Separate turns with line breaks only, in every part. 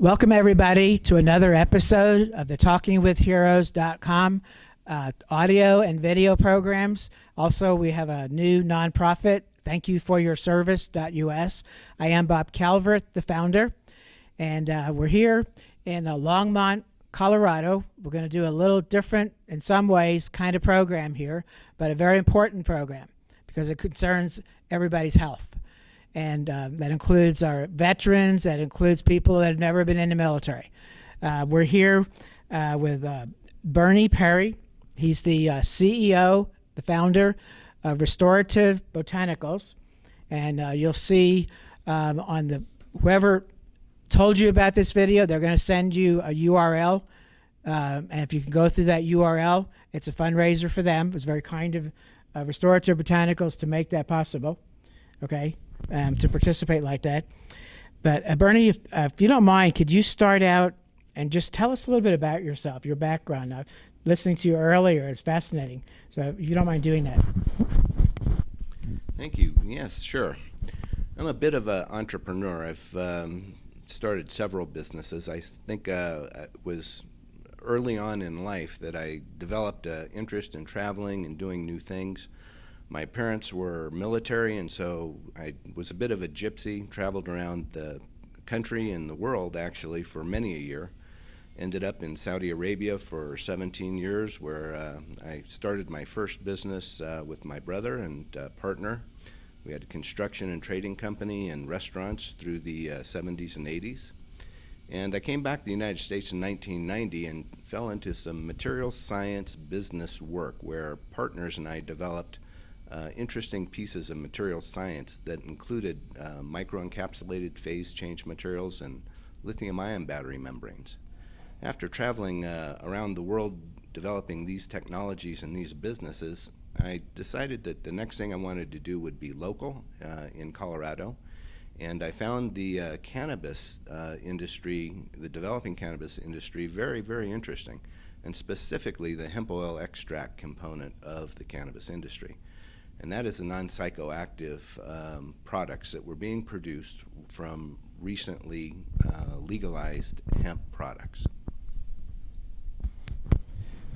Welcome, everybody, to another episode of the TalkingWithHeroes.com audio and video programs. Also, we have a new nonprofit, Thank You For Your Service.us. I am Bob Calvert, the founder, and we're here in Longmont, Colorado. We're going to do a little different, in some ways, kind of program here, but a very important program because it concerns everybody's health. And that includes our veterans, that includes people that have never been in the military. We're here with Bernie Perry. He's the CEO, the founder of Restorative Botanicals. And you'll see on the, whoever told you about this video, they're going to send you a URL. And if you can go through that URL, it's a fundraiser for them. It was very kind of Restorative Botanicals to make that possible. Okay. To participate like that. But Bernie, if you don't mind, could you start out and just tell us a little bit about yourself, your background? Listening to you earlier is fascinating. So if you don't mind doing that.
Thank you. Yes, sure. I'm a bit of an entrepreneur. I've started several businesses. I think it was early on in life that I developed an interest in traveling and doing new things. My parents were military, and so I was a bit of a gypsy, traveled around the country and the world, actually, for many a year. Ended up in Saudi Arabia for 17 years, where I started my first business with my brother and partner. We had a construction and trading company and restaurants through the 70s and 80s. And I came back to the United States in 1990 and fell into some material science business work, where partners and I developed interesting pieces of material science that included microencapsulated phase change materials and lithium-ion battery membranes. After traveling around the world developing these technologies and these businesses, I decided that the next thing I wanted to do would be local in Colorado. And I found the cannabis industry, the developing cannabis industry, very, very interesting, and specifically the hemp oil extract component of the cannabis industry. And that is the non-psychoactive products that were being produced from recently legalized hemp products.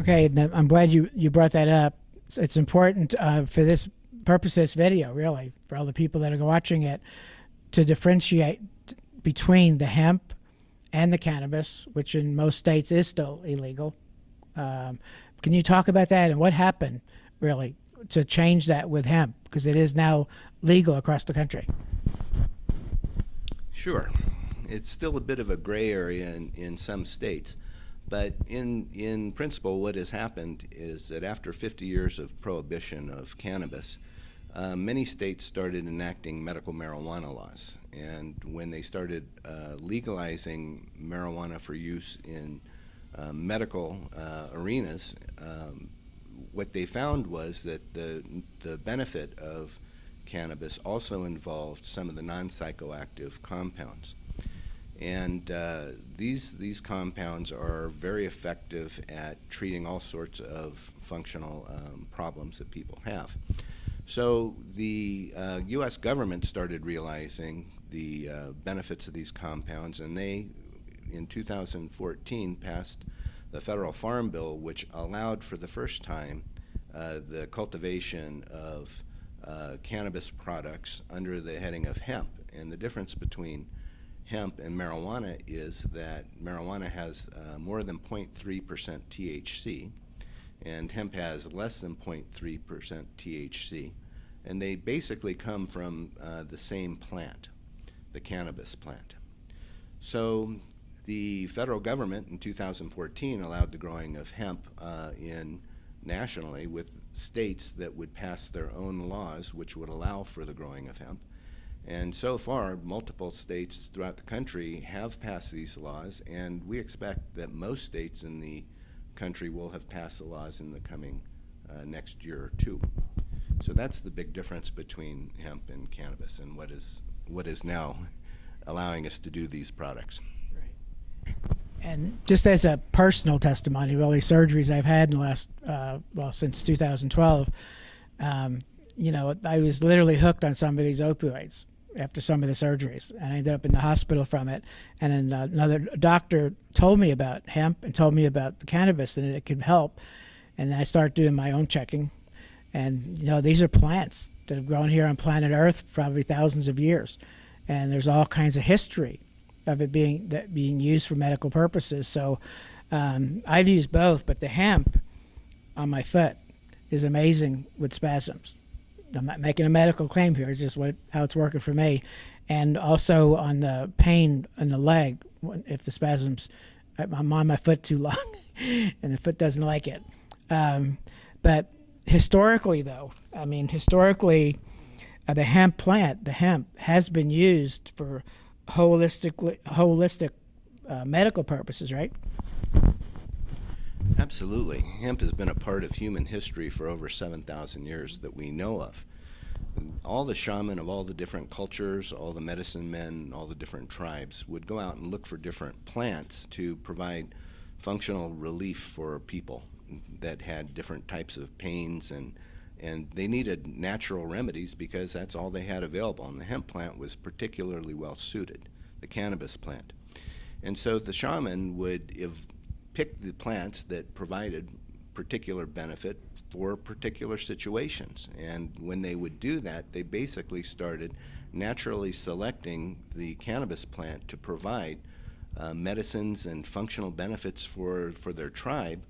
Okay, I'm glad you brought that up. It's important for this purpose of this video, really, for all the people that are watching it, to differentiate between the hemp and the cannabis, which in most states is still illegal. Can you talk about that and what happened, really, to change that with hemp, because it is now legal across the country?
Sure. It's still a bit of a gray area in some states, but in principle what has happened is that after 50 years of prohibition of cannabis, many states started enacting medical marijuana laws. And when they started legalizing marijuana for use in medical arenas, what they found was that the benefit of cannabis also involved some of the non-psychoactive compounds. And these compounds are very effective at treating all sorts of functional problems that people have. So the U.S. government started realizing the benefits of these compounds, and they, in 2014, passed the Federal Farm Bill, which allowed for the first time the cultivation of cannabis products under the heading of hemp. And the difference between hemp and marijuana is that marijuana has more than 0.3% THC, and hemp has less than 0.3% THC. And they basically come from the same plant, the cannabis plant. So the federal government in 2014 allowed the growing of hemp nationally, with states that would pass their own laws which would allow for the growing of hemp. And so far, multiple states throughout the country have passed these laws, and we expect that most states in the country will have passed the laws in the coming next year or two. So that's the big difference between hemp and cannabis, and what is now allowing us to do these products.
And just as a personal testimony, of all these surgeries I've had in the last, since 2012, I was literally hooked on some of these opioids. after some of the surgeries, and I ended up in the hospital from it. And then another doctor told me about hemp and told me about the cannabis and it could help. And I started doing my own checking. And these are plants that have grown here on planet Earth probably thousands of years, and there's all kinds of history of it being used for medical purposes. So I've used both, but the hemp on my foot is amazing with spasms. I'm not making a medical claim here. It's just how it's working for me. And also on the pain in the leg, if the spasms, I'm on my foot too long and the foot doesn't like it. But historically, though, the hemp plant, the hemp, has been used for holistic medical purposes, right?
Absolutely. Hemp has been a part of human history for over 7,000 years that we know of. All the shaman of all the different cultures, all the medicine men, all the different tribes would go out and look for different plants to provide functional relief for people that had different types of pains, and they needed natural remedies because that's all they had available. And the hemp plant was particularly well suited, the cannabis plant. And so the shaman would pick the plants that provided particular benefit for particular situations. And when they would do that, they basically started naturally selecting the cannabis plant to provide medicines and functional benefits for their tribe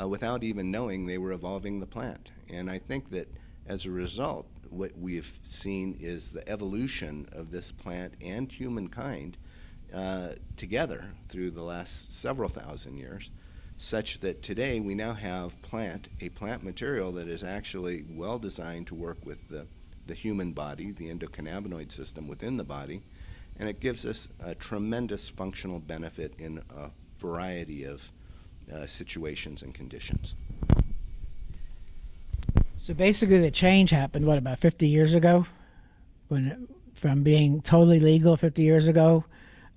without even knowing they were evolving the plant. And I think that as a result, what we've seen is the evolution of this plant and humankind together through the last several thousand years, such that today we now have a plant material that is actually well designed to work with the human body, the endocannabinoid system within the body, and it gives us a tremendous functional benefit in a variety of situations and conditions.
So basically the change happened, about 50 years ago? From being totally legal 50 years ago,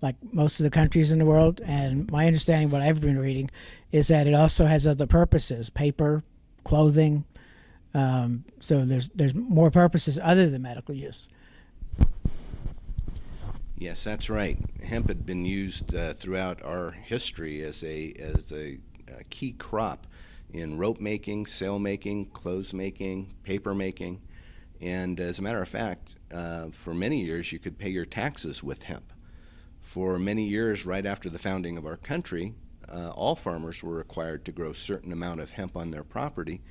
like most of the countries in the world. And my understanding, what I've been reading, is that it also has other purposes, paper, clothing. So there's more purposes other than medical use.
Yes, that's right. Hemp had been used throughout our history as a key crop in rope making, sail making, clothes making, paper making. And as a matter of fact, for many years you could pay your taxes with hemp. For many years, right after the founding of our country, all farmers were required to grow a certain amount of hemp on their property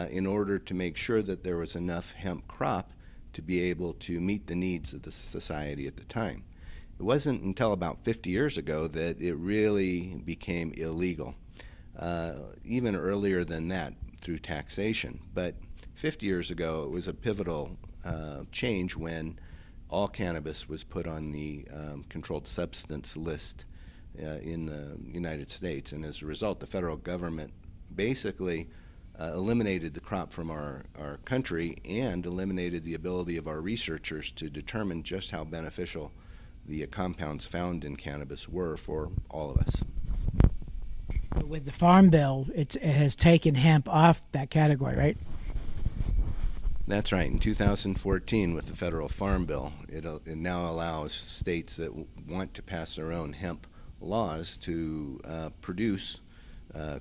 in order to make sure that there was enough hemp crop to be able to meet the needs of the society at the time. It wasn't until about 50 years ago that it really became illegal, even earlier than that through taxation. But 50 years ago, it was a pivotal change when all cannabis was put on the controlled substance list in the United States. And as a result, the federal government basically eliminated the crop from our country and eliminated the ability of our researchers to determine just how beneficial the compounds found in cannabis were for all of us.
With the Farm Bill, it has taken hemp off that category, right?
That's right. In 2014, with the federal Farm Bill, it now allows states that want to pass their own hemp laws to produce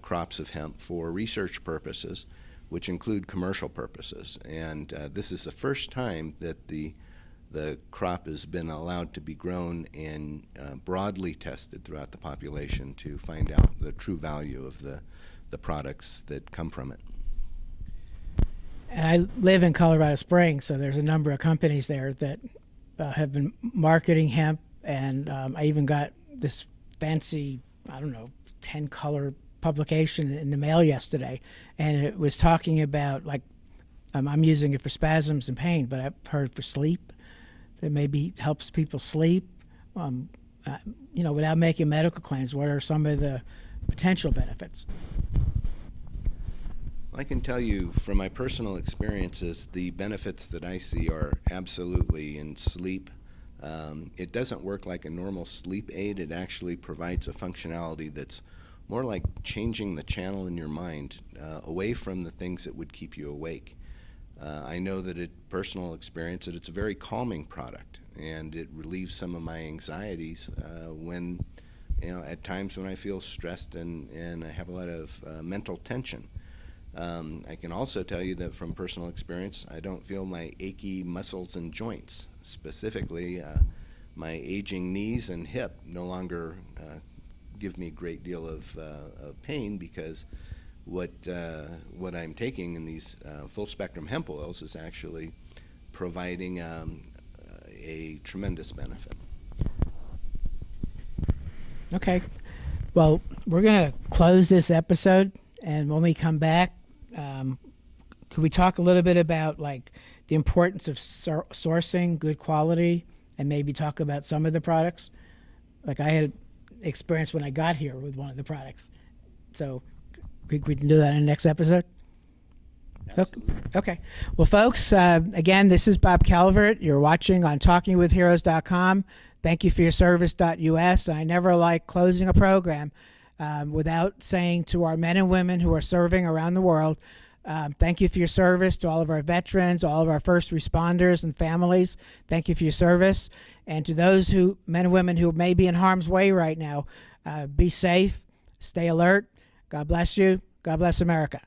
crops of hemp for research purposes, which include commercial purposes. And this is the first time that the crop has been allowed to be grown and broadly tested throughout the population to find out the true value of the products that come from it.
And I live in Colorado Springs, so there's a number of companies there that have been marketing hemp, and I even got this fancy, 10-color publication in the mail yesterday, and it was talking about, like, I'm using it for spasms and pain, but I've heard for sleep, that maybe helps people sleep. Without making medical claims, what are some of the potential benefits?
I can tell you from my personal experiences, the benefits that I see are absolutely in sleep. It doesn't work like a normal sleep aid. It actually provides a functionality that's more like changing the channel in your mind away from the things that would keep you awake. I know that personal experience that it's a very calming product, and it relieves some of my anxieties when, at times when I feel stressed and I have a lot of mental tension. I can also tell you that from personal experience, I don't feel my achy muscles and joints. Specifically, my aging knees and hip no longer give me a great deal of pain, because what I'm taking in these full spectrum hemp oils is actually providing a tremendous benefit.
Okay. Well, we're going to close this episode, and when we come back, could we talk a little bit about like the importance of sourcing good quality, and maybe talk about some of the products? Like I had experience when I got here with one of the products. So we can do that in the next episode?
Absolutely.
Okay. Well, folks, again, this is Bob Calvert. You're watching on TalkingWithHeroes.com. Thank you for your service.us. And I never like closing a program without saying to our men and women who are serving around the world, thank you for your service. To all of our veterans, all of our first responders and families, thank you for your service. And to those men and women who may be in harm's way right now, be safe, stay alert. God bless you. God bless America.